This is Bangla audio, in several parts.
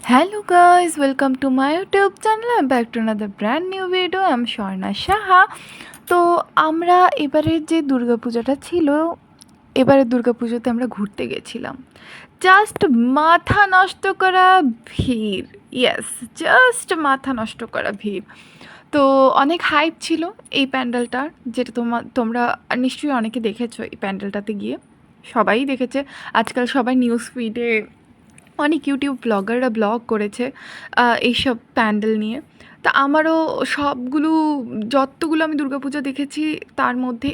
Hello guys, welcome to my YouTube channel. I'm back to another brand new video. I'm Sharna Shaha. তো আমরা এবারের যে দুর্গাপূজাটা ছিল, এবারের দুর্গাপুজোতে আমরা ঘুরতে গেছিলাম। জাস্ট মাথা নষ্ট করা ভিড়, ইয়েস, জাস্ট মাথা নষ্ট করা ভিড়। তো অনেক হাইপ ছিল এই প্যান্ডেলটার, যেটা তোমরা নিশ্চয়ই অনেকে দেখেছো এই প্যান্ডেলটাতে গিয়ে। সবাই দেখেছে, আজকাল সবাই নিউজ ফিডে অনেক ইউটিউব ব্লগাররা ব্লগ করেছে এইসব প্যান্ডেল নিয়ে। তা আমারও সবগুলো যতগুলো আমি দুর্গাপুজো দেখেছি তার মধ্যে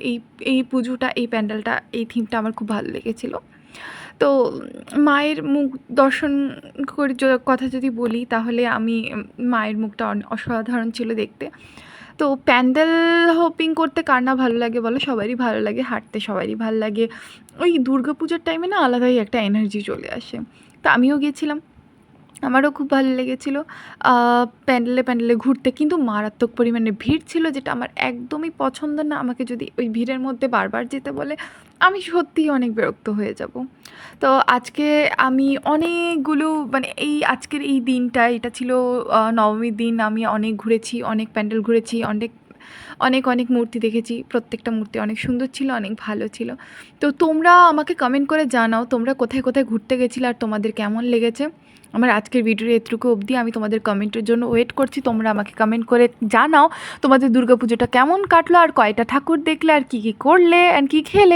এই পুজোটা, এই প্যান্ডেলটা, এই থিমটা আমার খুব ভালো লেগেছিলো। তো মায়ের মুখ দর্শন করে কথা যদি বলি, তাহলে আমি মায়ের মুখটা অসাধারণ ছিল দেখতে। তো প্যান্ডেল হপিং করতে কার না ভালো লাগে বলো? সবারই ভালো লাগে, হাঁটতে সবারই ভালো লাগে। ওই দুর্গাপুজোর টাইমে না আলাদাই একটা এনার্জি চলে আসে। তো আমিও গিয়েছিলাম, আমারও খুব ভালো লেগেছিলো প্যান্ডেলে ঘুরতে। কিন্তু মারাত্মক পরিমাণে ভিড় ছিল, যেটা আমার একদমই পছন্দ না। আমাকে যদি ওই ভিড়ের মধ্যে বারবার যেতে বলে, আমি সত্যিই অনেক বিরক্ত হয়ে যাব। তো আজকে আমি অনেকগুলো আজকের এই দিনটা, এটা ছিল নবমীর দিন। আমি অনেক ঘুরেছি, অনেক প্যান্ডেল ঘুরেছি, অনেক মূর্তি দেখেছি। প্রত্যেকটা মূর্তি অনেক সুন্দর ছিল, অনেক ভালো ছিল। তো তোমরা আমাকে কমেন্ট করে জানাও তোমরা কোথায় কোথায় ঘুরতে গেছিলে আর তোমাদের কেমন লেগেছে। আমার আজকের ভিডিওর এতটুকু অবধি। আমি তোমাদের কমেন্টের জন্য ওয়েট করছি। তোমরা আমাকে কমেন্ট করে জানাও তোমাদের দুর্গাপুজোটা কেমন কাটলো, আর কয়টা ঠাকুর দেখলে, আর কী কী করলে, অ্যান্ড কী খেলে।